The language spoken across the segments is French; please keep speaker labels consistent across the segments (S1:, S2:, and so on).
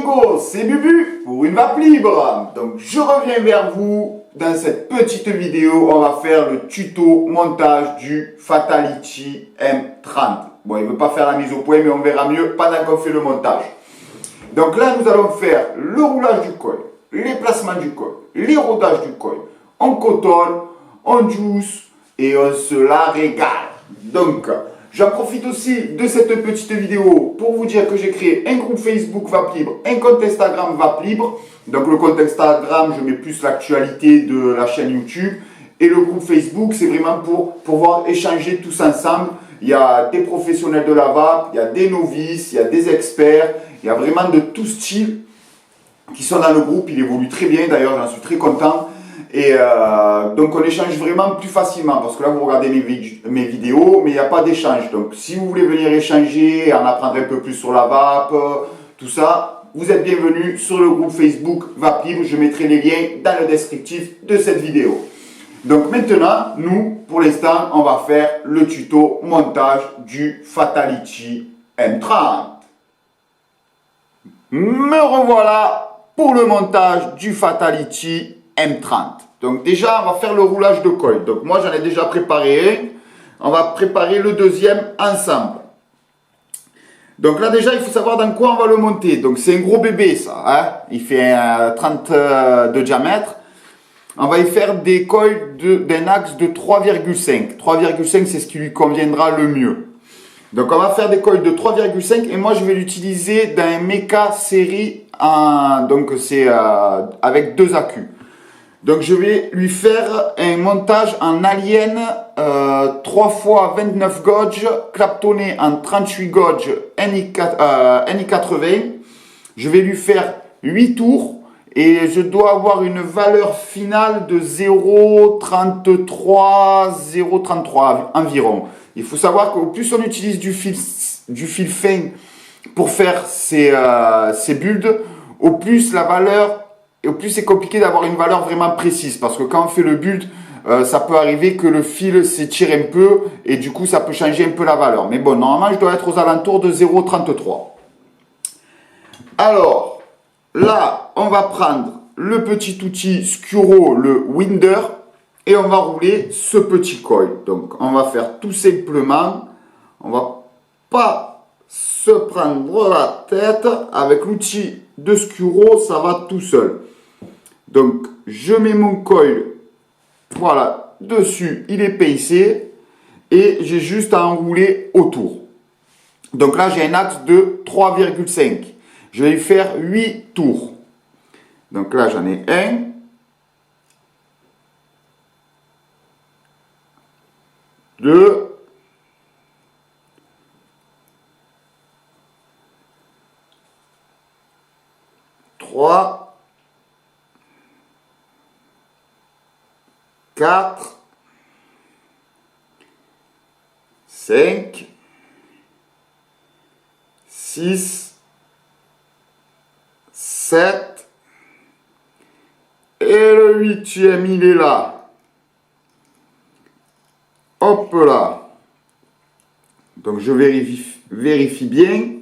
S1: Amigo, c'est Bubu pour une vape libre. Donc je reviens vers vous dans cette petite vidéo. On va faire le tuto montage du Fatality M30. Bon, il ne veut pas faire la mise au point, mais on verra mieux pendant qu'on fait le montage. Donc là, nous allons faire le roulage du coil, les placements du coil, les rodages du coil. On cotonne, on juice et on se la régale. Donc, j'en profite aussi de cette petite vidéo pour vous dire que j'ai créé un groupe Facebook Vape Libre, un compte Instagram Vape Libre. Donc le compte Instagram, je mets plus l'actualité de la chaîne YouTube. Et le groupe Facebook, c'est vraiment pour pouvoir échanger tous ensemble. Il y a des professionnels de la vape, il y a des novices, il y a des experts. Il y a vraiment de tout style qui sont dans le groupe. Il évolue très bien d'ailleurs, j'en suis très content. Et donc on échange vraiment plus facilement parce que là vous regardez mes vidéos mais il n'y a pas d'échange. Donc si vous voulez venir échanger, en apprendre un peu plus sur la vape, tout ça, vous êtes bienvenus sur le groupe Facebook Vape Libre. Je mettrai les liens dans le descriptif de cette vidéo. Donc maintenant, nous, pour l'instant, on va faire le tuto montage du Fatality M30. Me revoilà pour le montage du Fatality M30. Donc déjà, on va faire le roulage de coil. Donc moi, j'en ai déjà préparé un. On va préparer le deuxième ensemble. Donc là, déjà, il faut savoir dans quoi on va le monter. Donc c'est un gros bébé, ça. Hein? Il fait 30 de diamètre. On va y faire des coils d'un axe de 3,5. 3,5, c'est ce qui lui conviendra le mieux. Donc on va faire des coils de 3,5 et moi je vais l'utiliser dans un Mecha série donc c'est avec deux accus. Donc je vais lui faire un montage en Alien 3 x 29 gauge, claptonné en 38 gauge NI80. Je vais lui faire 8 tours et je dois avoir une valeur finale de 0,33 environ. Il faut savoir qu'au plus on utilise du fil fin pour faire ces builds, au plus la valeur, et au plus c'est compliqué d'avoir une valeur vraiment précise. Parce que quand on fait le build, ça peut arriver que le fil s'étire un peu et du coup ça peut changer un peu la valeur. Mais bon, normalement je dois être aux alentours de 0,33. Alors, là, on va prendre le petit outil Scuro, le Winder. Et on va rouler ce petit coil. Donc, on va faire tout simplement. On va pas se prendre la tête. Avec l'outil de Scuro, ça va tout seul. Donc, je mets mon coil, voilà, dessus. Il est pincé. Et j'ai juste à enrouler autour. Donc là, j'ai un axe de 3,5. Je vais lui faire 8 tours. Donc là, j'en ai un. 2, 3, 4, 5, 6, 7, et le huitième, il est là. Hop là. Donc je vérifie bien.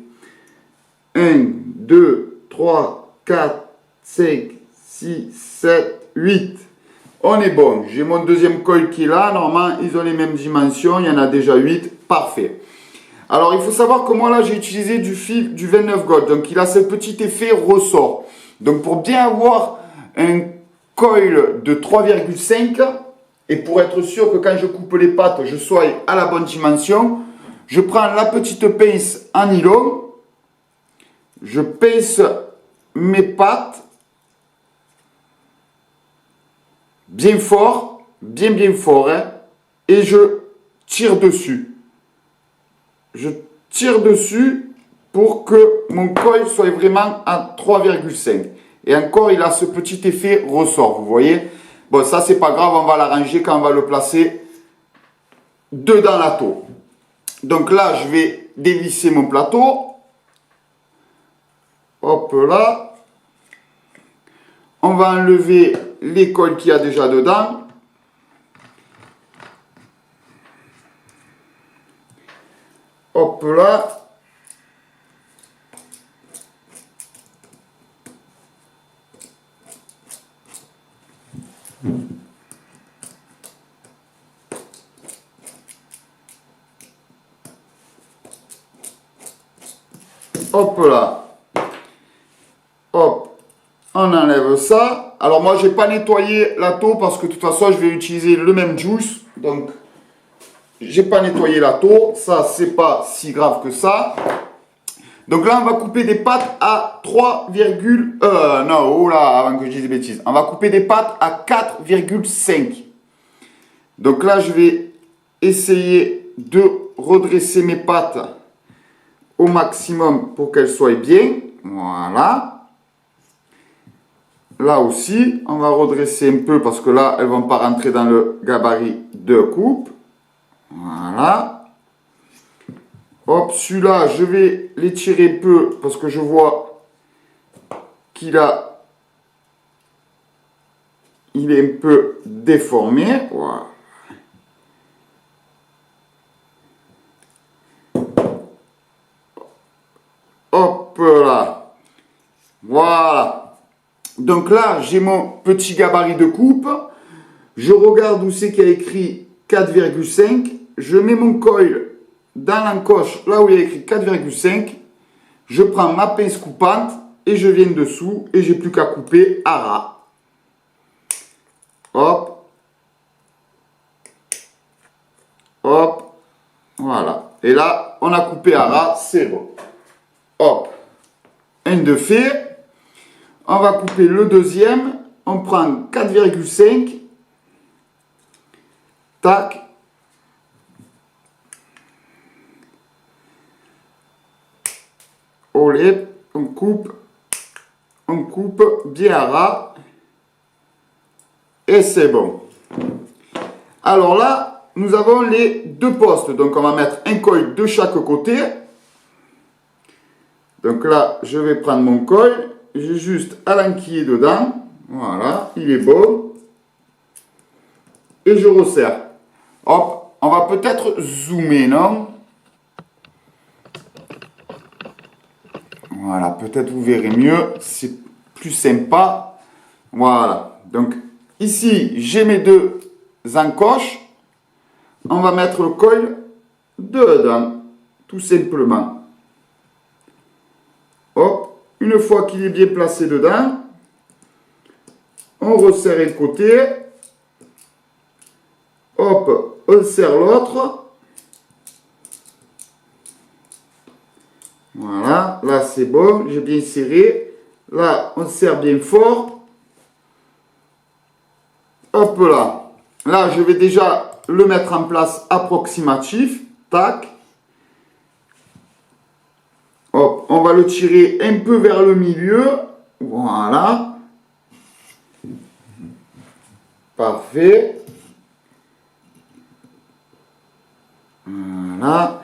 S1: 1, 2, 3, 4, 5, 6, 7, 8. On est bon. J'ai mon deuxième coil qui est là. Normalement, ils ont les mêmes dimensions. Il y en a déjà 8. Parfait. Alors, il faut savoir que moi, là, j'ai utilisé du fil du 29 gold. Donc, il a ce petit effet ressort. Donc, pour bien avoir un coil de 3,5... et pour être sûr que quand je coupe les pattes, je sois à la bonne dimension, je prends la petite pince en nylon, je pince mes pattes bien fort, bien fort, hein, et je tire dessus. Je tire dessus pour que mon coil soit vraiment à 3,5. Et encore, il a ce petit effet ressort, vous voyez. Bon, ça, c'est pas grave, on va l'arranger quand on va le placer dedans la taux. Donc là, je vais dévisser mon plateau. Hop là. On va enlever les coils qu'il y a déjà dedans. Hop là. Hop là. Hop. On enlève ça. Alors moi, j'ai pas nettoyé la taux parce que de toute façon, je vais utiliser le même juice. Donc, j'ai pas nettoyé la taux. Ça, c'est pas si grave que ça. Donc là, on va couper des pâtes à 3, non, oh là, avant que je dise des bêtises. On va couper des pâtes à 4,5. Donc là, je vais essayer de redresser mes pâtes au maximum pour qu'elles soient bien. Voilà. Là aussi, on va redresser un peu parce que là, elles ne vont pas rentrer dans le gabarit de coupe. Voilà. Hop, celui-là, je vais l'étirer un peu parce que je vois qu'il il est un peu déformé. Voilà. Hop là. Voilà. Donc là, j'ai mon petit gabarit de coupe. Je regarde où c'est qu'il y a écrit 4,5. Je mets mon coil dans l'encoche, là où il y a écrit 4,5. Je prends ma pince coupante et je viens dessous et j'ai plus qu'à couper à ras. Hop. Hop. Voilà. Et là, on a coupé à ras, c'est bon. Hop. Un de fait. On va couper le deuxième. On prend 4,5. Tac. Olé, on coupe bien à ras. Et c'est bon. Alors là, nous avons les deux postes. Donc on va mettre un coil de chaque côté. Donc là, je vais prendre mon coil. J'ai juste à l'enquiller dedans. Voilà, il est bon. Et je resserre. Hop, on va peut-être zoomer, non? Voilà, peut-être vous verrez mieux. C'est plus sympa. Voilà. Donc ici, j'ai mes deux encoches. On va mettre le coil dedans. Tout simplement. Hop. Une fois qu'il est bien placé dedans, on resserre un côté. Hop, on serre l'autre. Voilà, là c'est bon, j'ai bien serré. Là, on serre bien fort. Hop là. Là, je vais déjà le mettre en place approximatif. Tac. Hop, on va le tirer un peu vers le milieu. Voilà. Parfait. Voilà.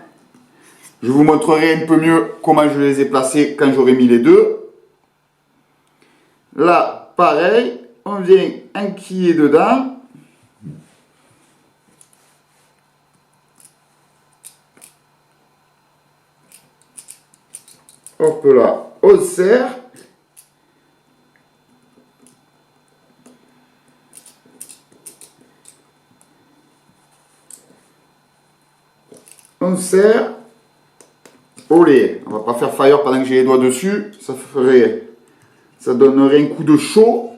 S1: Je vous montrerai un peu mieux comment je les ai placés quand j'aurai mis les deux. Là, pareil, on vient enquiller dedans. Hop là, on serre. On serre. Olé, on va pas faire fire pendant que j'ai les doigts dessus, ça donnerait un coup de chaud.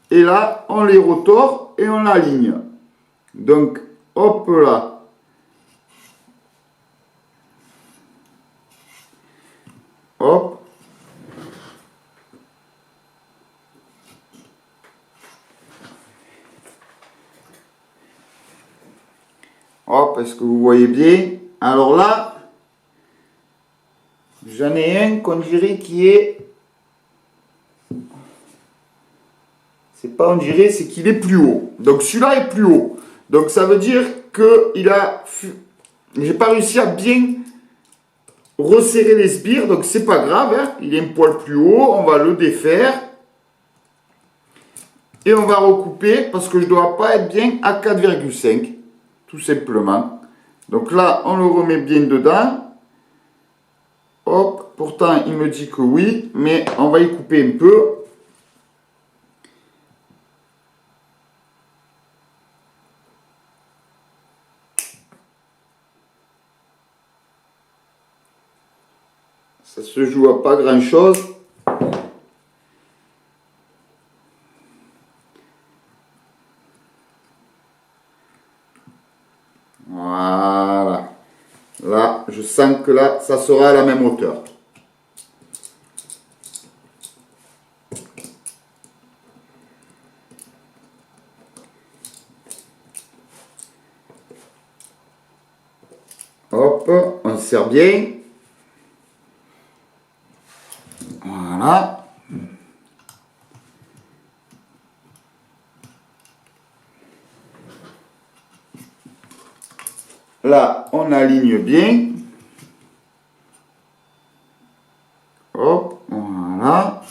S1: Et là, on les retord et on l'aligne. Donc, hop là. Hop. Hop, est-ce que vous voyez bien? Alors là, j'en ai un qu'on dirait qui est... C'est pas on dirait, c'est qu'il est plus haut. Donc celui-là est plus haut. Donc ça veut dire que j'ai pas réussi à bien resserrer les sbires. Donc c'est pas grave, hein. Il est un poil plus haut. On va le défaire. Et on va recouper parce que je dois pas être bien à 4,5. Tout simplement. Donc là, on le remet bien dedans. Hop, pourtant il me dit que oui, mais on va y couper un peu. Ça se joue à pas grand chose. Voilà. Là, je sens que là, ça sera à la même hauteur. Hop, on serre bien. Voilà. Là, on aligne bien. Hop, voilà.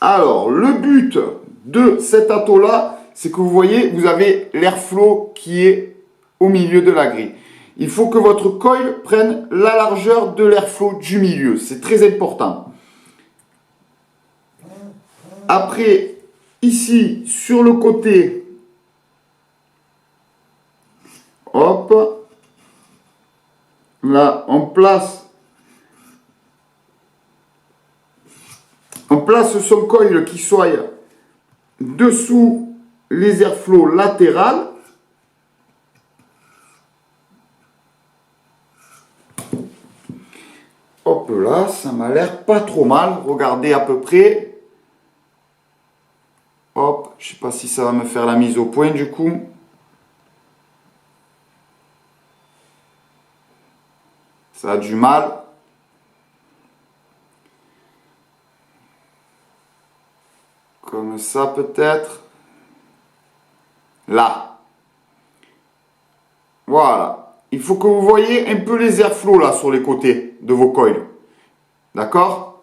S1: Alors, le but de cet atto-là, c'est que vous voyez, vous avez l'airflow qui est au milieu de la grille. Il faut que votre coil prenne la largeur de l'airflow du milieu. C'est très important. Après, ici, sur le côté, hop, là, on place son coil qui soit dessous les airflows latérales. Hop là, ça m'a l'air pas trop mal. Regardez à peu près. Hop, je sais pas si ça va me faire la mise au point du coup. Ça a du mal. Comme ça peut-être. Là. Voilà. Il faut que vous voyez un peu les airflows là sur les côtés de vos coils. D'accord?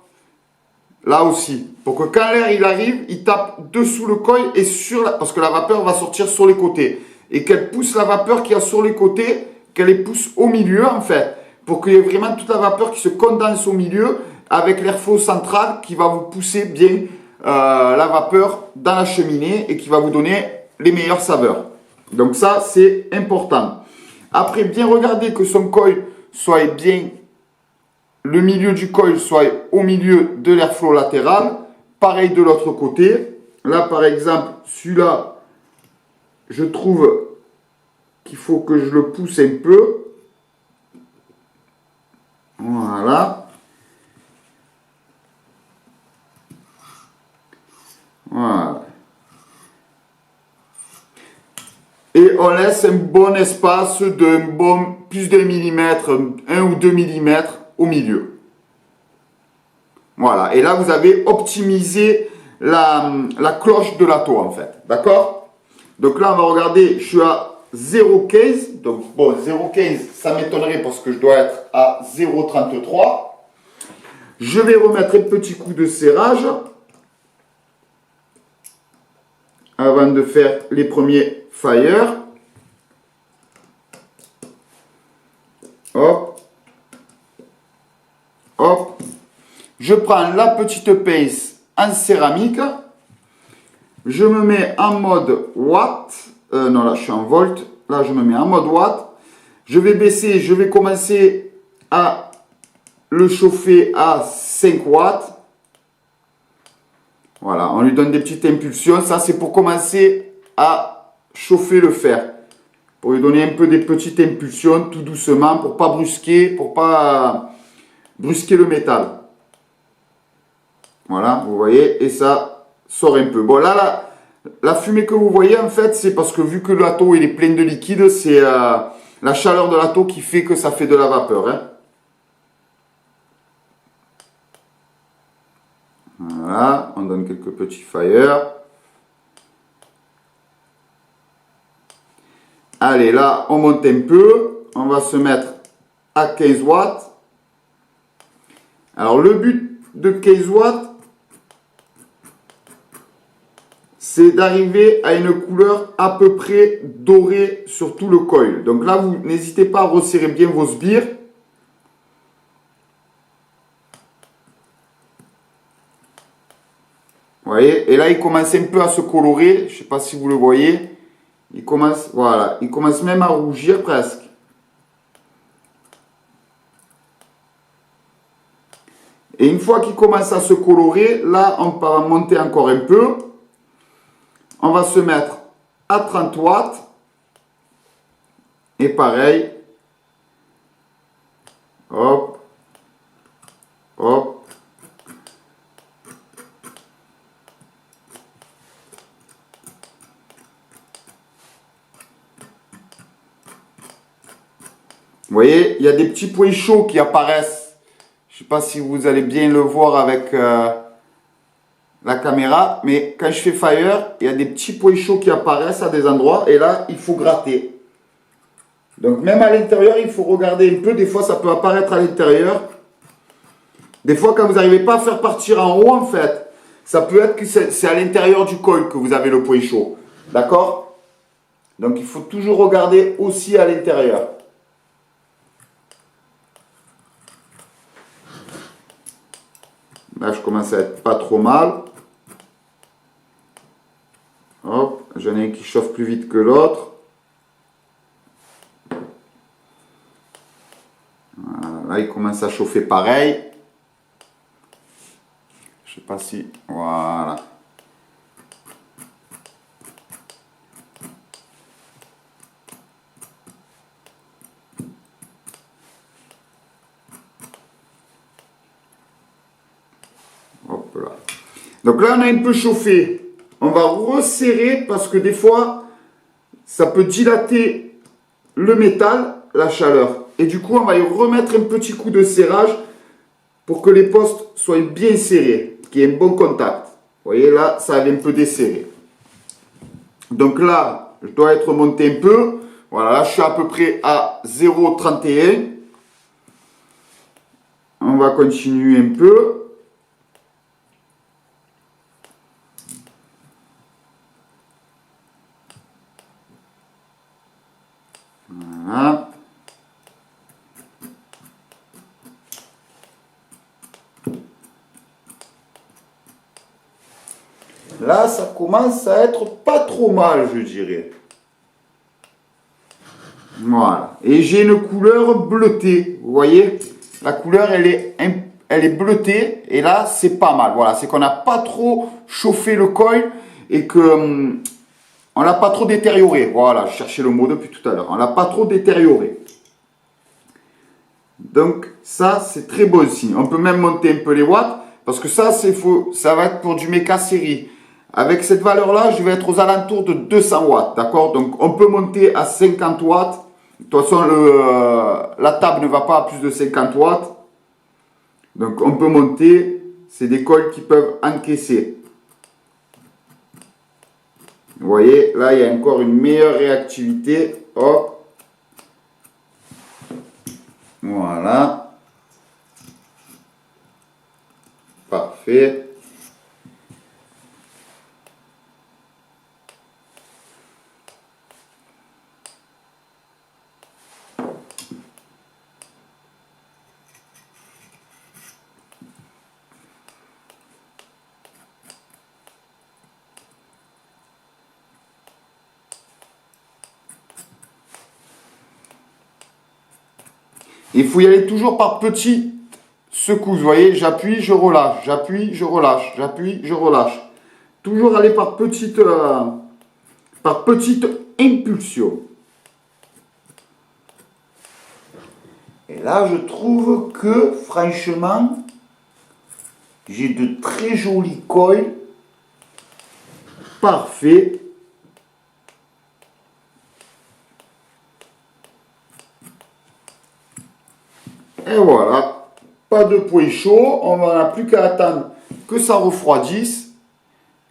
S1: Là aussi. Pour que quand l'air il arrive, il tape dessous le coil et sur la... Parce que la vapeur va sortir sur les côtés. Et qu'elle pousse la vapeur qu'il y a sur les côtés, qu'elle les pousse au milieu en fait. Pour qu'il y ait vraiment toute la vapeur qui se condense au milieu avec l'airflow central qui va vous pousser bien la vapeur dans la cheminée et qui va vous donner les meilleures saveurs. Donc ça, c'est important. Après, bien regarder que son coil soit bien, le milieu du coil soit au milieu de l'airflow latéral. Pareil de l'autre côté. Là, par exemple, celui-là, je trouve qu'il faut que je le pousse un peu. Voilà. Voilà. Et on laisse un bon espace de plus d'un millimètre, 1 ou 2 millimètres au milieu. Voilà. Et là, vous avez optimisé la cloche de l'atto en fait. D'accord? Donc là, on va regarder, je suis à 0,15. Donc bon, 0,15, ça m'étonnerait parce que je dois être à 0,33. Je vais remettre un petit coup de serrage avant de faire les premiers fire. Hop. Hop. Je prends la petite pince en céramique. Je me mets en mode watt. Non, là, je suis en volt. Là, je me mets en mode watt. Je vais baisser. Je vais commencer à le chauffer à 5 watts. Voilà, on lui donne des petites impulsions. Ça, c'est pour commencer à chauffer le fer. Pour lui donner un peu des petites impulsions, tout doucement, pour pas brusquer, pour pas brusquer le métal. Voilà, vous voyez, et ça sort un peu. Bon, là, la fumée que vous voyez, en fait, c'est parce que vu que l'atto il est plein de liquide, c'est la chaleur de l'atto qui fait que ça fait de la vapeur. Hein. Voilà, on donne quelques petits fire. Allez, là, on monte un peu. On va se mettre à 15 watts. Alors, le but de 15 watts, c'est d'arriver à une couleur à peu près dorée sur tout le coil. Donc là, vous n'hésitez pas à resserrer bien vos sbires. Vous voyez, et là, il commence un peu à se colorer. Je ne sais pas si vous le voyez. Il commence, voilà, il commence même à rougir presque. Et une fois qu'il commence à se colorer, là, on va monter encore un peu. On va se mettre à 30 watts. Et pareil. Hop. Hop. Vous voyez, il y a des petits points chauds qui apparaissent. Je ne sais pas si vous allez bien le voir avec la caméra, mais quand je fais fire, il y a des petits points chauds qui apparaissent à des endroits et là, il faut gratter. Donc même à l'intérieur, il faut regarder un peu. Des fois, ça peut apparaître à l'intérieur. Des fois, quand vous n'arrivez pas à faire partir en haut, en fait, ça peut être que c'est à l'intérieur du coil que vous avez le point chaud. D'accord? Donc, il faut toujours regarder aussi à l'intérieur. Là, je commence à être pas trop mal. Hop, j'en ai un qui chauffe plus vite que l'autre. Voilà, là, il commence à chauffer pareil. Je sais pas si... Voilà. Hop là. Donc là, on a un peu chauffé. On va resserrer parce que des fois, ça peut dilater le métal, la chaleur. Et du coup, on va y remettre un petit coup de serrage pour que les postes soient bien serrés, qu'il y ait un bon contact. Vous voyez, là, ça avait un peu desserré. Donc là, je dois être monté un peu. Voilà, là, je suis à peu près à 0,31. On va continuer un peu. Voilà. Là, ça commence à être pas trop mal, je dirais. Voilà. Et j'ai une couleur bleutée. Vous voyez, la couleur, elle est bleutée. Et là, c'est pas mal. Voilà, c'est qu'on n'a pas trop chauffé le coil et que on l'a pas trop détérioré. Voilà, je cherchais le mot depuis tout à l'heure. On l'a pas trop détérioré. Donc, ça, c'est très bon signe. On peut même monter un peu les watts parce que ça, ça va être pour du méca série. Avec cette valeur-là, je vais être aux alentours de 200 watts, d'accord? Donc, on peut monter à 50 watts. De toute façon, la table ne va pas à plus de 50 watts. Donc, on peut monter. C'est des coils qui peuvent encaisser. Vous voyez, là, il y a encore une meilleure réactivité. Hop. Voilà. Parfait. Il faut y aller toujours par petites secousses. Vous voyez, j'appuie, je relâche, j'appuie, je relâche, j'appuie, je relâche. Toujours aller par petites impulsions. Et là, je trouve que, franchement, j'ai de très jolis coils. Parfait. Et voilà, pas de point chaud, on n'a plus qu'à attendre que ça refroidisse.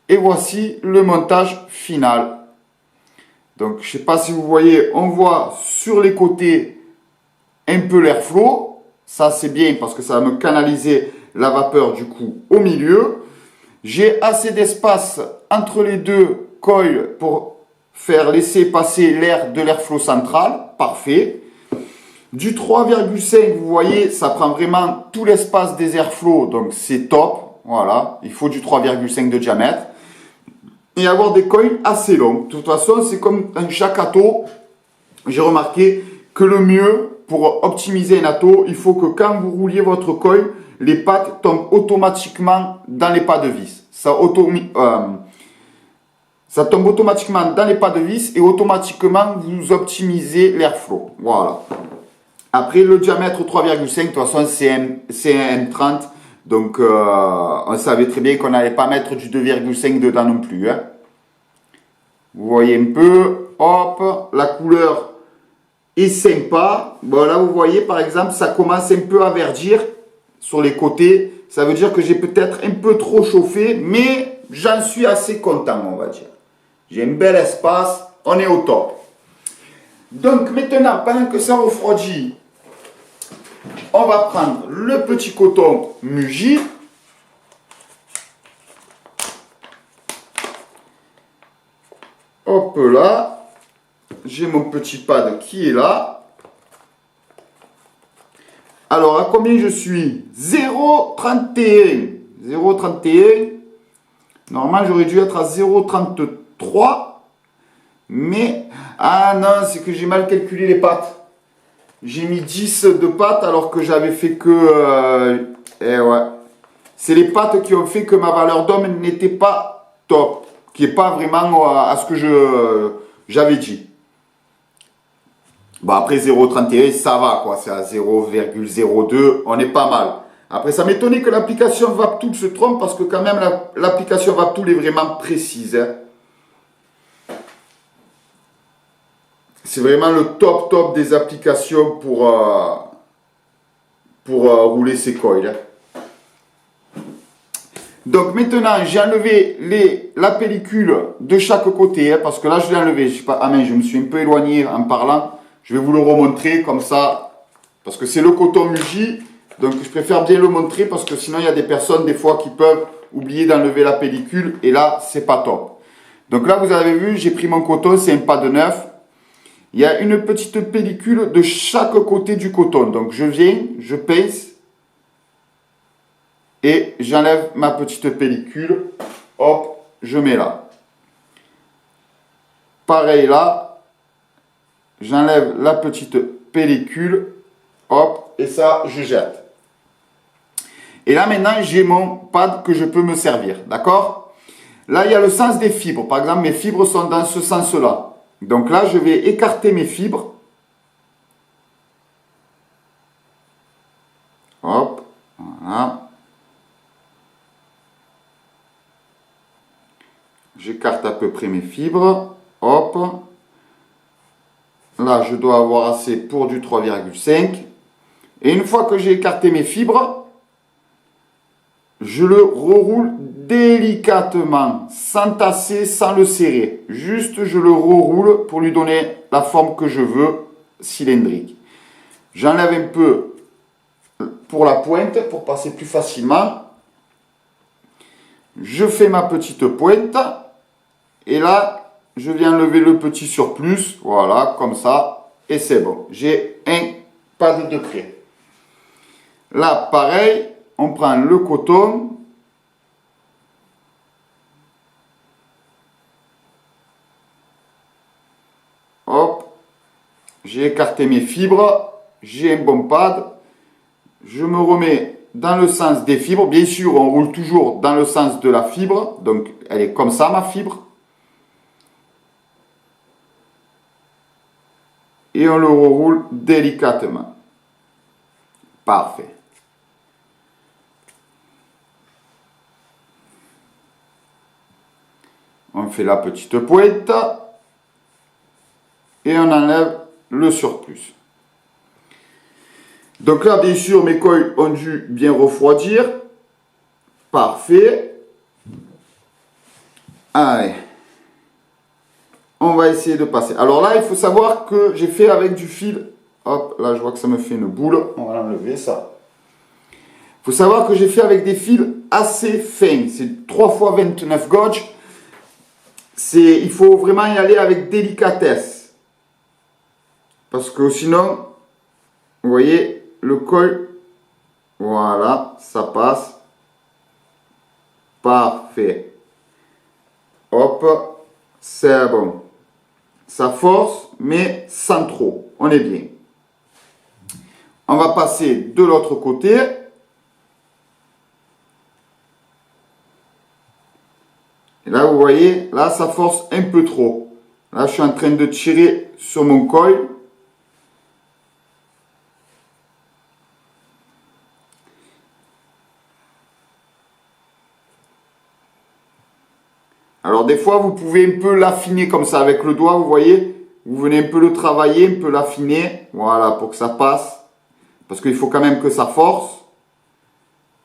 S1: Et voici le montage final. Donc, je ne sais pas si vous voyez, on voit sur les côtés un peu l'airflow. Ça, c'est bien parce que ça va me canaliser la vapeur du coup au milieu. J'ai assez d'espace entre les deux coils pour faire laisser passer l'air de l'airflow central. Parfait. Du 3,5, vous voyez, ça prend vraiment tout l'espace des airflows, donc c'est top. Voilà, il faut du 3,5 de diamètre. Et avoir des coils assez longs. De toute façon, c'est comme dans chaque atto. J'ai remarqué que le mieux, pour optimiser un atto, il faut que quand vous rouliez votre coil, les pattes tombent automatiquement dans les pas de vis. Ça tombe automatiquement dans les pas de vis et automatiquement vous optimisez l'airflow. Voilà. Après le diamètre 3,5, de toute façon c'est un M30. Donc on savait très bien qu'on n'allait pas mettre du 2,5 dedans non plus. Hein. Vous voyez un peu, hop, la couleur est sympa. Bon là vous voyez par exemple ça commence un peu à verdir sur les côtés. Ça veut dire que j'ai peut-être un peu trop chauffé, mais j'en suis assez content on va dire. J'ai un bel espace, on est au top. Donc maintenant, pendant que ça refroidit, on va prendre le petit coton Muji. Hop là, j'ai mon petit pad qui est là. Alors, à combien je suis? 0,31. 0,31. Normalement, j'aurais dû être à 0,33. Mais, ah non, c'est que j'ai mal calculé les pattes. J'ai mis 10 de pattes alors que j'avais fait que... ouais. C'est les pattes qui ont fait que ma valeur d'homme n'était pas top. Qui n'est pas vraiment à ce que j'avais dit. Bon, après 0,31, ça va quoi. C'est à 0,02. On est pas mal. Après, ça m'étonnait que l'application VapTool se trompe parce que quand même, l'application VapTool est vraiment précise. Hein. C'est vraiment le top des applications pour rouler ces coils. Hein. Donc maintenant, j'ai enlevé la pellicule de chaque côté. Hein, parce que là, je l'ai enlevé. Je sais pas, ah mais je me suis un peu éloigné en parlant. Je vais vous le remontrer comme ça. Parce que c'est le coton Muji. Donc je préfère bien le montrer parce que sinon, il y a des personnes des fois qui peuvent oublier d'enlever la pellicule. Et là, c'est pas top. Donc là, vous avez vu, j'ai pris mon coton. C'est un pas de neuf. Il y a une petite pellicule de chaque côté du coton. Donc je viens, je pince et j'enlève ma petite pellicule. Hop, je mets là. Pareil là, j'enlève la petite pellicule. Hop, et ça, je jette. Et là maintenant, j'ai mon pad que je peux me servir. D'accord? Là, il y a le sens des fibres. Par exemple, mes fibres sont dans ce sens-là. Donc là, je vais écarter mes fibres. Hop, voilà. J'écarte à peu près mes fibres. Hop. Là, je dois avoir assez pour du 3,5. Et une fois que j'ai écarté mes fibres, je le reroule délicatement, sans tasser, sans le serrer. Juste, je le reroule pour lui donner la forme que je veux, cylindrique. J'enlève un peu pour la pointe, pour passer plus facilement. Je fais ma petite pointe. Et là, je viens enlever le petit surplus. Voilà, comme ça. Et c'est bon. J'ai un pad de près. Là, pareil, on prend le coton. Hop. J'ai écarté mes fibres. J'ai un bon pad. Je me remets dans le sens des fibres. Bien sûr, on roule toujours dans le sens de la fibre. Donc, elle est comme ça, ma fibre. Et on le reroule délicatement. Parfait. On fait la petite pointe. Et on enlève le surplus. Donc là, bien sûr, mes coils ont dû bien refroidir. Parfait. Allez. On va essayer de passer. Alors là, il faut savoir que j'ai fait avec du fil. Hop, là, je vois que ça me fait une boule. On va l'enlever, ça. Il faut savoir que j'ai fait avec des fils assez fins. C'est 3 x 29 gauge. Il faut vraiment y aller avec délicatesse. Parce que sinon, vous voyez, le col, voilà, ça passe. Parfait. Hop, c'est bon. Ça force, mais sans trop. On est bien. On va passer de l'autre côté. là, vous voyez, là, ça force un peu trop. Là, je suis en train de tirer sur mon coil. Alors, des fois, vous pouvez un peu l'affiner comme ça avec le doigt, vous voyez. Vous venez un peu le travailler, un peu l'affiner. Voilà, pour que ça passe. Parce qu'il faut quand même que ça force.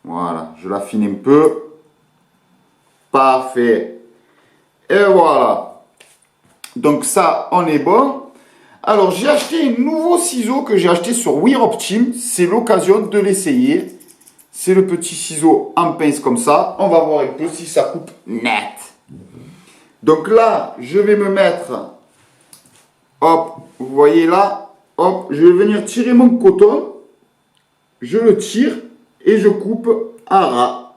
S1: Voilà, je l'affine un peu. Parfait. Et voilà. Donc ça, on est bon. Alors, j'ai acheté un nouveau ciseau que j'ai acheté sur WeRobTeam. C'est l'occasion de l'essayer. C'est le petit ciseau en pince comme ça. On va voir un peu si ça coupe net. Donc là, je vais me mettre, hop, vous voyez là, hop, je vais venir tirer mon coton, je le tire et je coupe à ras.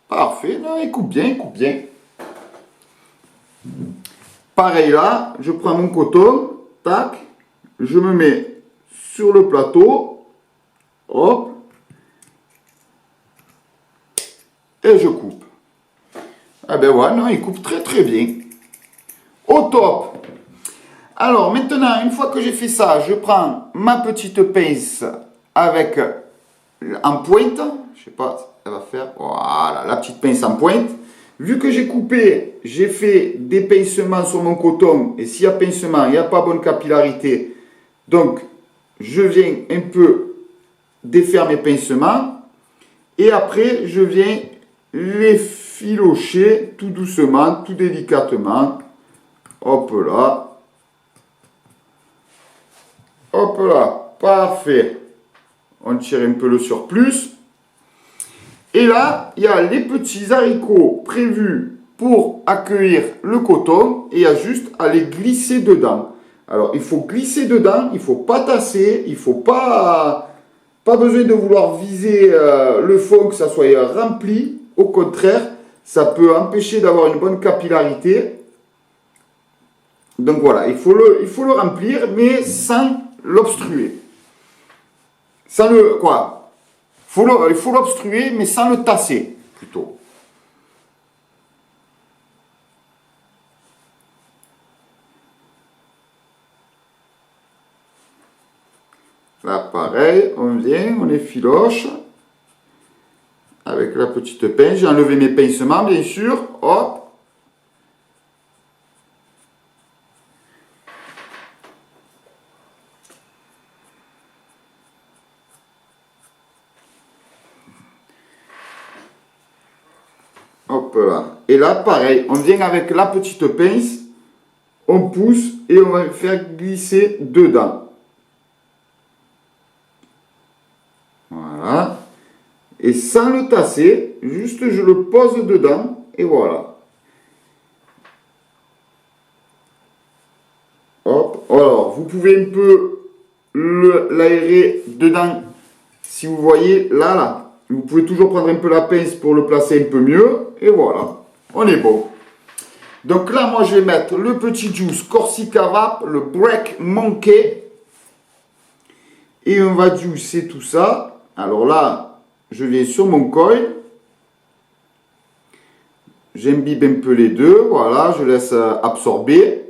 S1: Parfait, là, il coupe bien, il coupe bien. Pareil là, je prends mon coton, tac, je me mets sur le plateau, hop, et je coupe. Ah ben voilà, non, il coupe très très bien. Au top. Alors maintenant, une fois que j'ai fait ça, je prends ma petite pince avec en pointe. Je sais pas, elle va faire, voilà, la petite pince en pointe. Vu que j'ai coupé, j'ai fait des pincements sur mon coton. Et s'il y a pincement, il n'y a pas bonne capillarité. Donc, je viens un peu défaire mes pincements. Et après, je viens les filocher tout doucement, tout délicatement. Hop là. Hop là. Parfait. On tire un peu le surplus. Et là, il y a les petits haricots prévus pour accueillir le coton. Et il y a juste à les glisser dedans. Alors, il faut glisser dedans. Il ne faut pas tasser. Il ne faut pas besoin de vouloir viser le fond, que ça soit rempli. Au contraire, ça peut empêcher d'avoir une bonne capillarité. Donc voilà, il faut le remplir, mais sans l'obstruer. Sans le... Quoi? Il faut l'obstruer, mais sans le tasser, plutôt. Là, pareil, on vient, on effiloche. Avec la petite pince, j'ai enlevé mes pincements, bien sûr. Hop. Hop là. Et là, pareil, on vient avec la petite pince, on pousse et on va faire glisser dedans. Voilà. Et sans le tasser, juste je le pose dedans et voilà. Hop. Alors, vous pouvez un peu l'aérer dedans. Si vous voyez, là. Vous pouvez toujours prendre un peu la pince pour le placer un peu mieux. Et voilà, on est bon. Donc là, moi, je vais mettre le petit juice Corsica Vap, le Break Monkey. Et on va juicer tout ça. Alors là, je viens sur mon coil. J'imbibe un peu les deux. Voilà, je laisse absorber.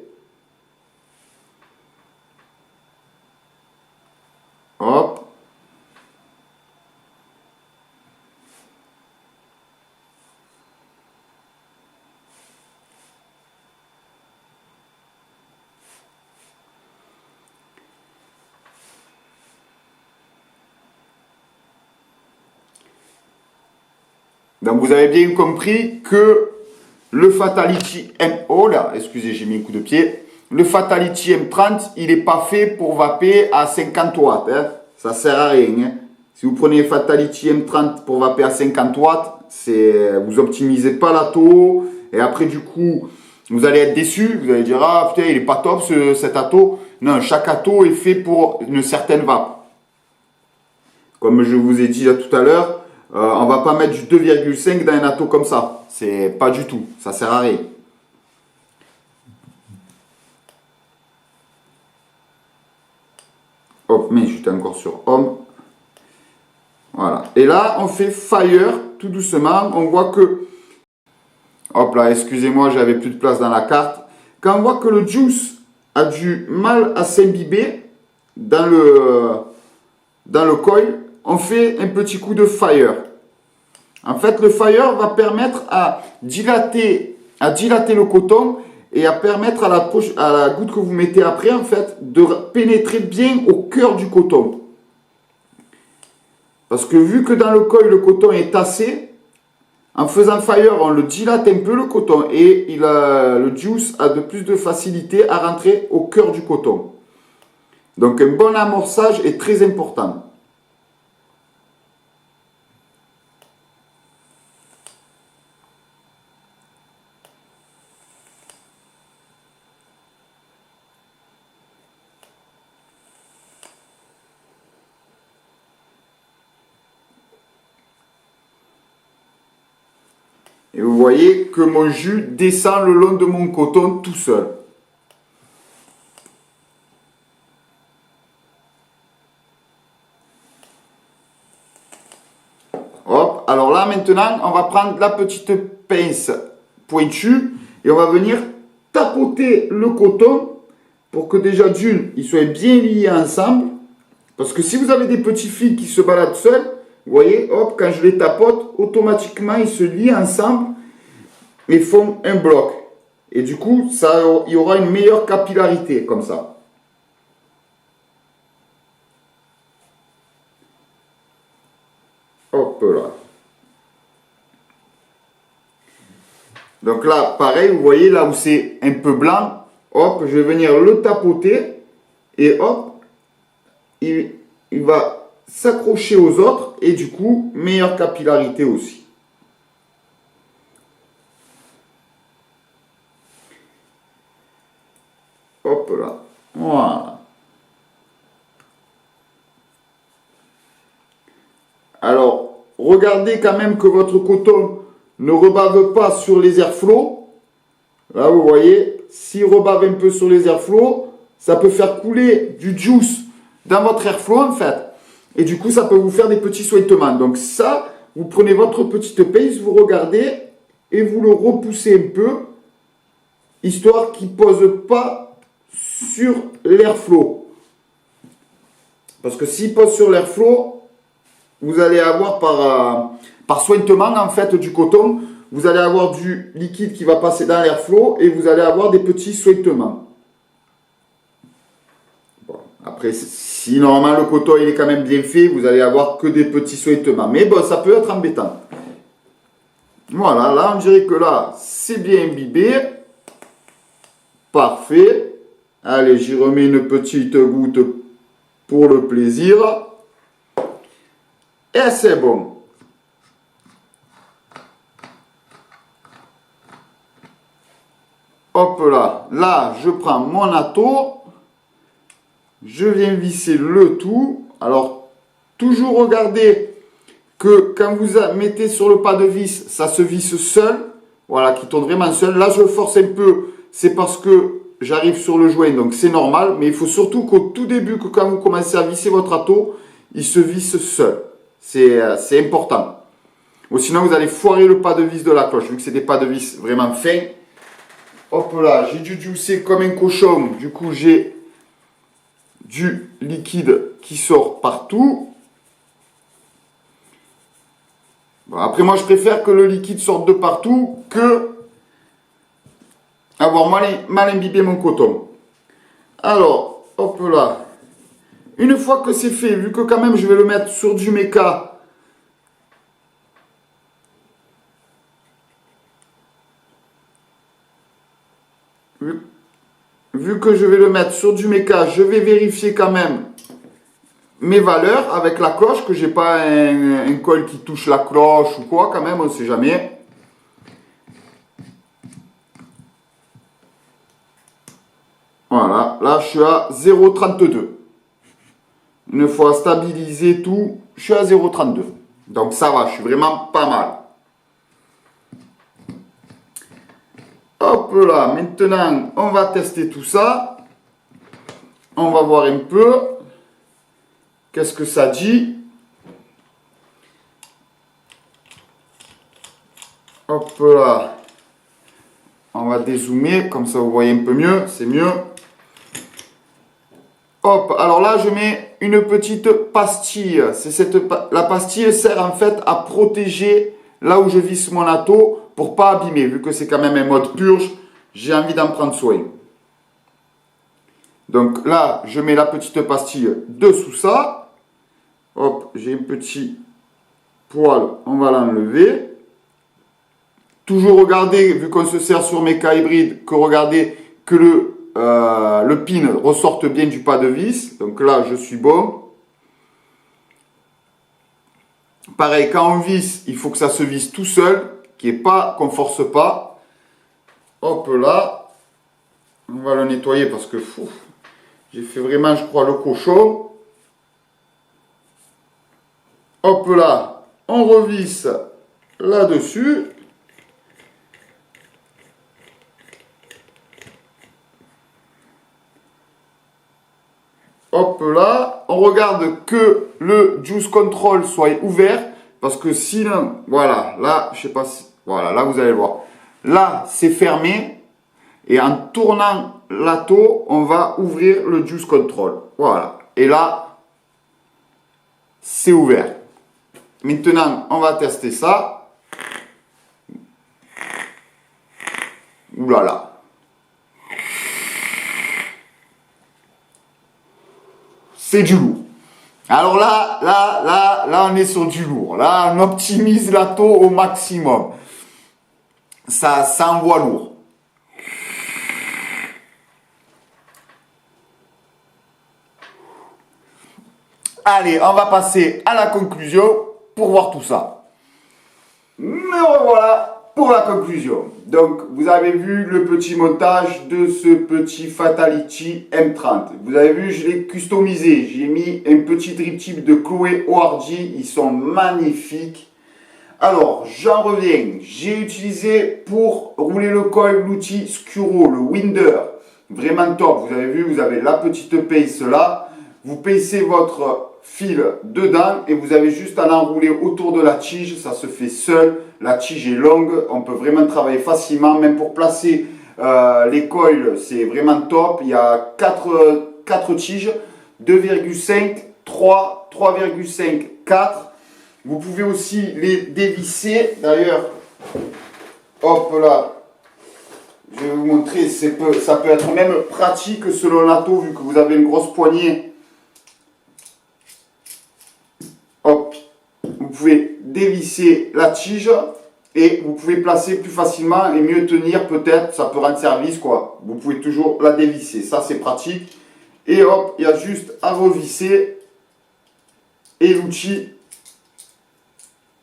S1: Hop. Donc vous avez bien compris que le Fatality MO, là, excusez, j'ai mis un coup de pied, le Fatality M30, il n'est pas fait pour vaper à 50 watts. Hein. Ça ne sert à rien. Hein. Si vous prenez Fatality M30 pour vaper à 50 watts, vous n'optimisez pas l'atto. Et après, du coup, vous allez être déçu. Vous allez dire, ah putain, il n'est pas top cet atto. Non, chaque atto est fait pour une certaine vape. Comme je vous ai dit là tout à l'heure, on ne va pas mettre du 2,5 dans un atto comme ça. C'est pas du tout. Ça sert à rien. Hop, mais j'étais encore sur Home. Voilà. Et là, on fait Fire, tout doucement. On voit que... Hop là, excusez-moi, j'avais plus de place dans la carte. Quand on voit que le juice a du mal à s'imbiber dans le coil, on fait un petit coup de Fire. En fait, le Fire va permettre à dilater le coton et à permettre à la goutte que vous mettez après, en fait, de pénétrer bien au cœur du coton. Parce que vu que dans le coil, le coton est tassé, en faisant Fire, on le dilate un peu le coton et le juice a de plus de facilité à rentrer au cœur du coton. Donc un bon amorçage est très important. Et vous voyez que mon jus descend le long de mon coton tout seul. Hop, alors là maintenant, on va prendre la petite pince pointue et on va venir tapoter le coton pour que déjà d'une, ils soient bien liés ensemble. Parce que si vous avez des petits fils qui se baladent seuls, vous voyez, hop, quand je les tapote, automatiquement, ils se lient ensemble et font un bloc. Et du coup, il y aura une meilleure capillarité comme ça. Hop là. Donc là, pareil, vous voyez, là où c'est un peu blanc, hop, je vais venir le tapoter et hop, il va s'accrocher aux autres et du coup, meilleure capillarité aussi. Hop là, voilà. Alors, regardez quand même que votre coton ne rebave pas sur les airflows. Là, vous voyez, s'il rebave un peu sur les airflows, ça peut faire couler du juice dans votre airflow en fait. Et du coup, ça peut vous faire des petits sointements. Donc ça, vous prenez votre petite pince, vous regardez et vous le repoussez un peu, histoire qu'il ne pose pas sur l'airflow. Parce que s'il pose sur l'airflow, vous allez avoir par sointement en fait du coton, vous allez avoir du liquide qui va passer dans l'airflow et vous allez avoir des petits sointements. Bon, après, si normalement le coton il est quand même bien fait, vous allez avoir que des petits sointements. Mais bon, ça peut être embêtant. Voilà, là on dirait que là, c'est bien imbibé. Parfait. Allez, j'y remets une petite goutte pour le plaisir. Et c'est bon. Hop là. Là, je prends mon atto. Je viens visser le tout. Alors, toujours regardez que quand vous mettez sur le pas de vis, ça se visse seul. Voilà, qui tourne vraiment seul. Là, je force un peu. C'est parce que j'arrive sur le joint, donc c'est normal. Mais il faut surtout qu'au tout début, que quand vous commencez à visser votre atto, il se visse seul. C'est important. Ou sinon, vous allez foirer le pas de vis de la cloche, vu que c'est des pas de vis vraiment fins. Hop là, j'ai dû juicer comme un cochon. Du coup, j'ai du liquide qui sort partout. Bon, après, moi, je préfère que le liquide sorte de partout que avoir mal imbibé mon coton. Alors, hop là. Une fois que c'est fait, vu que quand même je vais le mettre sur du méca, vu que je vais le mettre sur du méca, je vais vérifier quand même mes valeurs avec la cloche, que j'ai pas un coil qui touche la cloche ou quoi, quand même, on ne sait jamais. Voilà, là je suis à 0,32. Une fois stabilisé tout, je suis à 0,32. Donc ça va, je suis vraiment pas mal. Hop là, maintenant on va tester tout ça. On va voir un peu. qu'est-ce que ça dit? Hop là. On va dézoomer, comme ça vous voyez un peu mieux, c'est mieux. Hop, alors là je mets une petite pastille. La pastille sert en fait à protéger là où je visse mon atto pour pas abîmer. Vu que c'est quand même un mode purge, j'ai envie d'en prendre soin. Donc là, je mets la petite pastille dessous ça. Hop, j'ai un petit poil, on va l'enlever. Toujours regarder, vu qu'on se sert sur mes cas hybrides, que regardez que le pin ressorte bien du pas de vis. Donc là, je suis bon. Pareil, quand on visse, il faut que ça se visse tout seul, qu'on ne force pas. Hop là. On va le nettoyer parce que j'ai fait vraiment, je crois, le cochon. Hop là. On revisse là-dessus. Hop là, on regarde que le juice control soit ouvert parce que sinon, voilà, là, je sais pas si, voilà, là vous allez le voir. Là, c'est fermé et en tournant l'atto, on va ouvrir le juice control. Voilà, et là, c'est ouvert. Maintenant, on va tester ça. Ouh là là. C'est du lourd. Alors là, on est sur du lourd. Là, on optimise l'atto au maximum. Ça envoie lourd. Allez, on va passer à la conclusion pour voir tout ça. Me revoilà pour la conclusion. Donc, vous avez vu le petit montage de ce petit Fatality M30. Vous avez vu, je l'ai customisé. J'ai mis un petit drip tip de Chloé ORG. Ils sont magnifiques. Alors, j'en reviens. J'ai utilisé pour rouler le coil l'outil Scuro, le Winder. Vraiment top. Vous avez vu, vous avez la petite pince là. Vous pincez votre fil dedans et vous avez juste à l'enrouler autour de la tige. Ça se fait seul. La tige est longue. On peut vraiment travailler facilement. Même pour placer les coils, c'est vraiment top. Il y a 4 tiges. 2,5, 3, 3,5, 4. Vous pouvez aussi les dévisser. D'ailleurs, hop là. Je vais vous montrer. Ça peut être même pratique selon l'atto vu que vous avez une grosse poignée. Hop, vous pouvez dévisser la tige et vous pouvez placer plus facilement et mieux tenir peut-être, ça peut rendre service quoi. Vous pouvez toujours la dévisser, ça c'est pratique. Et hop, il y a juste à revisser et l'outil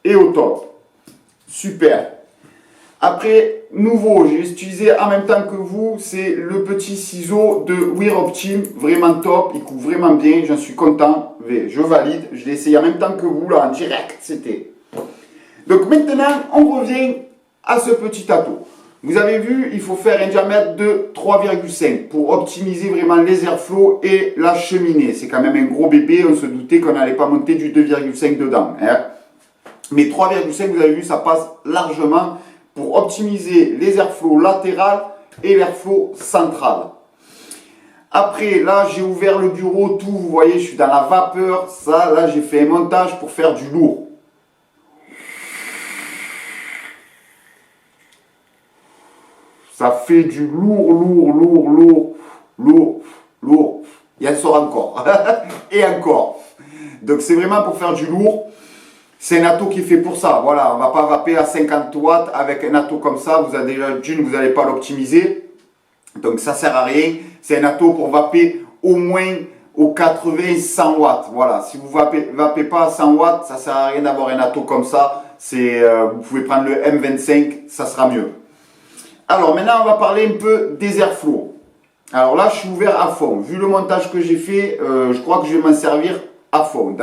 S1: est au top. Super. Après, nouveau, j'ai utilisé en même temps que vous, c'est le petit ciseau de Wear Optim, vraiment top, il coupe vraiment bien, j'en suis content, je valide, je l'ai essayé en même temps que vous, là, en direct, c'était. Donc maintenant, on revient à ce petit atto. Vous avez vu, il faut faire un diamètre de 3,5 pour optimiser vraiment les airflows et la cheminée. C'est quand même un gros bébé, on se doutait qu'on n'allait pas monter du 2,5 dedans. Hein. Mais 3,5, vous avez vu, ça passe largement pour optimiser les airflows latérales et l'airflow central. Après, là, j'ai ouvert le bureau, tout, vous voyez, je suis dans la vapeur. Ça, là, j'ai fait un montage pour faire du lourd. Ça fait du lourd. Il y en sort encore. Et encore. Donc, c'est vraiment pour faire du lourd. C'est un atto qui est fait pour ça. Voilà, on ne va pas vaper à 50 watts avec un atto comme ça. Vous avez déjà d'une, vous n'allez pas l'optimiser. Donc ça ne sert à rien. C'est un atto pour vaper au moins aux 80-100 watts. Voilà, si vous ne vapez pas à 100 watts, ça ne sert à rien d'avoir un atto comme ça. Vous pouvez prendre le M25, ça sera mieux. Alors maintenant, on va parler un peu des airflows. Alors là, je suis ouvert à fond. Vu le montage que j'ai fait, je crois que je vais m'en servir à fond.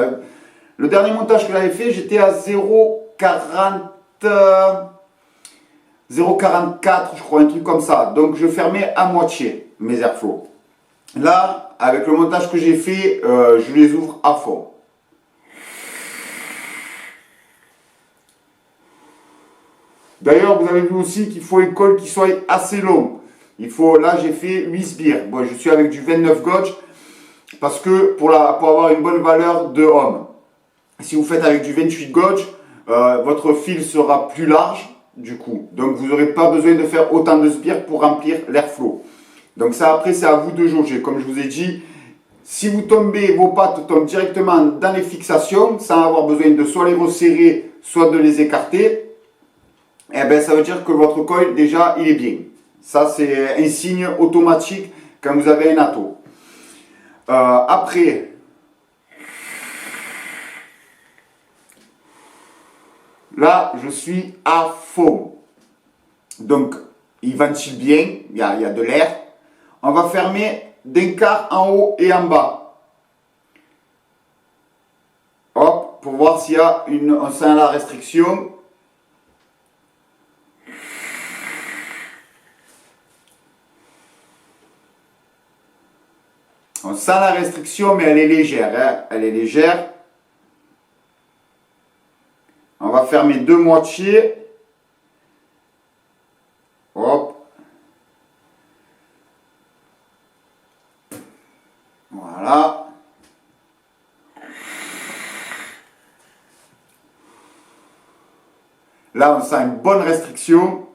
S1: Le dernier montage que j'avais fait, j'étais à 0,44, je crois, un truc comme ça. Donc, je fermais à moitié mes airflows. Là, avec le montage que j'ai fait, je les ouvre à fond. D'ailleurs, vous avez vu aussi qu'il faut un col qui soit assez long. Il faut, là, j'ai fait 8 sbires. Bon, je suis avec du 29 gauge parce que pour avoir une bonne valeur de homme. Si vous faites avec du 28 gauge, votre fil sera plus large du coup. Donc, vous n'aurez pas besoin de faire autant de sbires pour remplir l'airflow. Donc, ça, après, c'est à vous de jauger. Comme je vous ai dit, si vous tombez, vos pattes tombent directement dans les fixations, sans avoir besoin de soit les resserrer, soit de les écarter, eh ben, ça veut dire que votre coil, déjà, il est bien. Ça, c'est un signe automatique quand vous avez un atto. Après, là, je suis à fond. Donc, il ventile bien, il y a de l'air. On va fermer d'un quart en haut et en bas. Hop, pour voir s'il y a on sent la restriction. On sent la restriction, mais elle est légère. Hein? Elle est légère. On va fermer deux moitiés. Hop. Voilà. Là, on sent une bonne restriction.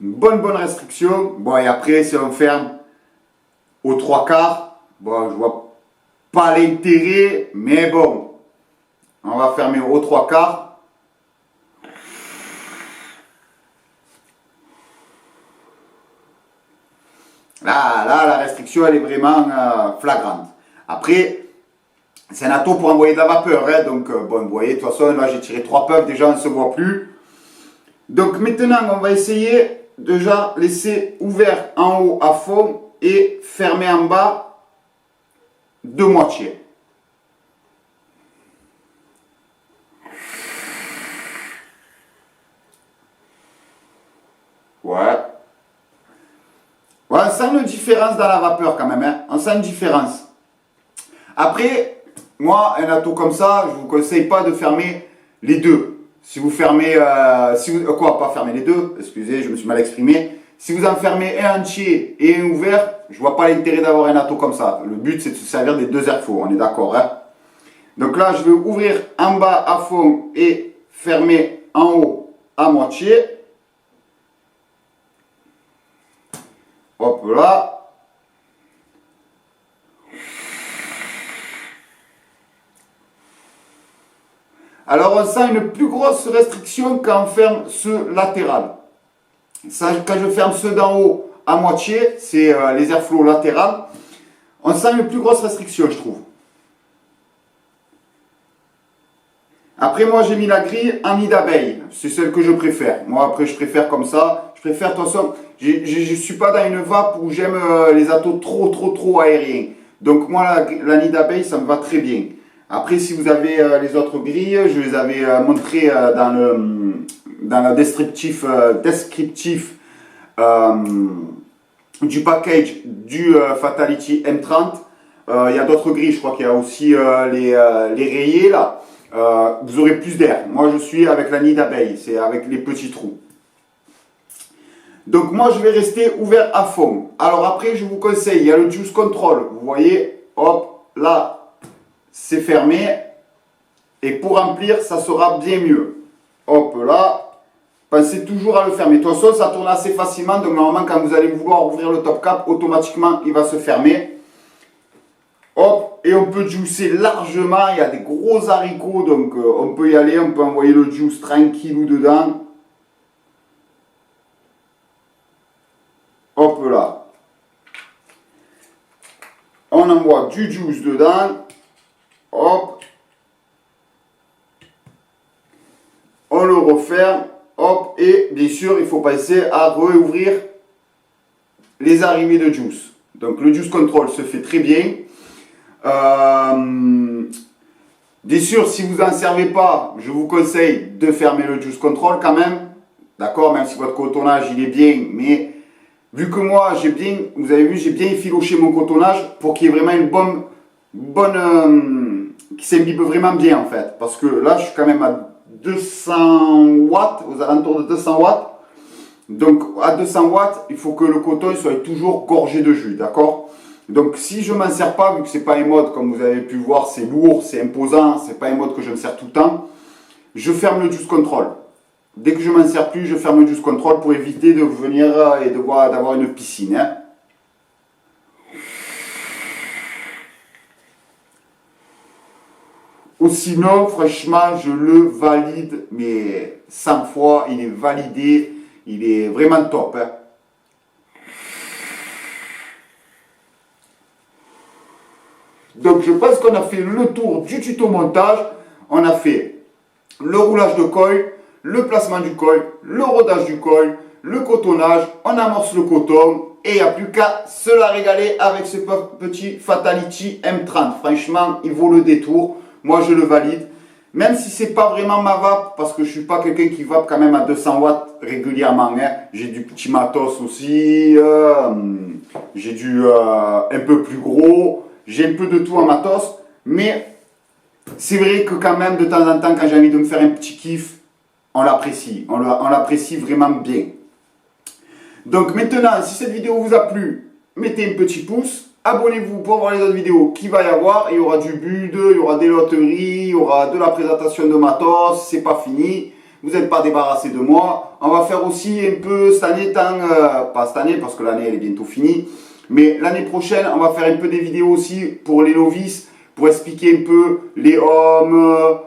S1: Une bonne restriction. Bon, et après, si on ferme aux trois quarts, bon, je vois pas l'intérêt, mais bon, on va fermer aux trois quarts. Là, la restriction, elle est vraiment flagrante. Après, c'est un atto pour envoyer de la vapeur. Hein, donc, bon, vous voyez, de toute façon, là, j'ai tiré 3 puffs, déjà, on ne se voit plus. Donc, maintenant, on va essayer déjà laisser ouvert en haut à fond et fermer en bas de moitié. Ouais. Ouais, on sent une différence dans la vapeur quand même. Hein. On sent une différence. Après, moi, un atto comme ça, je ne vous conseille pas de fermer les deux. Si vous fermez, quoi, pas fermer les deux, excusez, je me suis mal exprimé. Si vous en fermez un entier et un ouvert, je ne vois pas l'intérêt d'avoir un atto comme ça. Le but, c'est de se servir des deux airflow, on est d'accord. Hein? Donc là, je vais ouvrir en bas à fond et fermer en haut à moitié. Hop là. Alors on sent une plus grosse restriction quand on ferme ce latéral. Ça, quand je ferme ceux d'en haut à moitié, c'est les airflows latérales, on sent une plus grosse restriction, je trouve. Après, moi, j'ai mis la grille en nid d'abeille. C'est celle que je préfère. Moi, après, je préfère comme ça. Je préfère, de toute façon, je ne suis pas dans une vape où j'aime les attos trop aériens. Donc, moi, la nid d'abeille, ça me va très bien. Après, si vous avez les autres grilles, je les avais montrées dans le descriptif du package du Fatality M30. Il y a d'autres grilles, je crois qu'il y a aussi les rayés là. Vous aurez plus d'air. Moi, je suis avec la nid d'abeille, c'est avec les petits trous. Donc, moi, je vais rester ouvert à fond. Alors, après, je vous conseille, il y a le Juice Control. Vous voyez, hop, là, c'est fermé. Et pour remplir, ça sera bien mieux. Hop, là, pensez toujours à le fermer. De toute façon, ça tourne assez facilement. Donc, normalement, quand vous allez vouloir ouvrir le top cap, automatiquement, il va se fermer. Hop, et on peut juicer largement, il y a des gros haricots, donc on peut y aller, on peut envoyer le juice tranquillou dedans. Hop là. On envoie du juice dedans. Hop. On le referme. Hop, et bien sûr, il faut penser à réouvrir les arrivées de juice. Donc le juice control se fait très bien. Bien sûr, si vous n'en servez pas, je vous conseille de fermer le juice control quand même. D'accord, même si votre cotonnage il est bien, mais vu que moi j'ai bien, vous avez vu, j'ai bien effiloché mon cotonnage pour qu'il y ait vraiment une bonne qui s'imbibe vraiment bien en fait. Parce que là, je suis quand même à 200 watts, aux alentours de 200 watts. Donc à 200 watts, il faut que le coton soit toujours gorgé de jus, d'accord? Donc si je ne m'en sers pas, vu que c'est pas un mode, comme vous avez pu le voir, c'est lourd, c'est imposant, c'est pas un mode que je me sers tout le temps, je ferme le juice control. Dès que je m'en sers plus, je ferme le juice control pour éviter de venir et d'avoir une piscine. Hein. Ou sinon, franchement, je le valide, mais 100 fois, il est validé, il est vraiment top. Hein. Donc, je pense qu'on a fait le tour du tuto montage. On a fait le roulage de coil, le placement du coil, le rodage du coil, le cotonnage, on amorce le coton et il n'y a plus qu'à se la régaler avec ce petit Fatality M30. Franchement, il vaut le détour. Moi, je le valide. Même si c'est pas vraiment ma vape, parce que je suis pas quelqu'un qui vape quand même à 200 watts régulièrement. Hein. J'ai du petit matos aussi. J'ai du un peu plus gros. J'ai un peu de tout en matos. Mais c'est vrai que quand même, de temps en temps, quand j'ai envie de me faire un petit kiff, on l'apprécie. On l'apprécie vraiment bien. Donc maintenant, si cette vidéo vous a plu, mettez un petit pouce. Abonnez-vous pour voir les autres vidéos qu'il va y avoir. Il y aura du build, il y aura des loteries, il y aura de la présentation de matos. C'est pas fini. Vous n'êtes pas débarrassé de moi. On va faire aussi un peu cette année, pas cette année parce que l'année elle est bientôt finie. Mais l'année prochaine, on va faire un peu des vidéos aussi pour les novices. Pour expliquer un peu les ohms,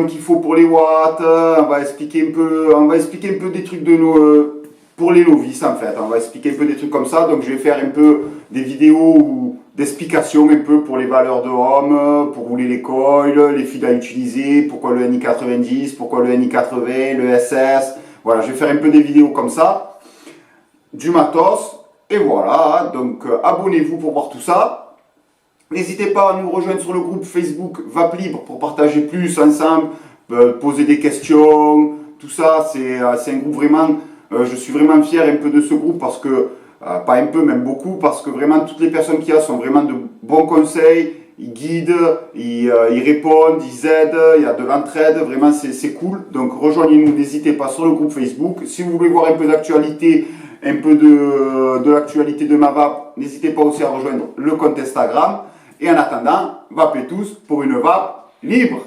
S1: qu'il faut pour les watts. On va expliquer un peu des trucs de nos... pour les novices en fait, on va expliquer un peu des trucs comme ça, donc je vais faire un peu des vidéos d'explication un peu pour les valeurs de ohms, pour rouler les coils, les fils à utiliser, pourquoi le NI90, pourquoi le NI80, le SS, voilà, je vais faire un peu des vidéos comme ça, du matos, et voilà, donc abonnez-vous pour voir tout ça. N'hésitez pas à nous rejoindre sur le groupe Facebook Vape Libre pour partager plus ensemble, poser des questions, tout ça, c'est un groupe vraiment... je suis vraiment fier un peu de ce groupe parce que, pas un peu, même beaucoup, parce que vraiment toutes les personnes qu'il y a sont vraiment de bons conseils, ils guident, ils répondent, ils aident, il y a de l'entraide, vraiment c'est cool. Donc rejoignez-nous, n'hésitez pas sur le groupe Facebook. Si vous voulez voir un peu d'actualité, un peu de l'actualité de ma vape, n'hésitez pas aussi à rejoindre le compte Instagram. Et en attendant, vapez tous pour une vape libre.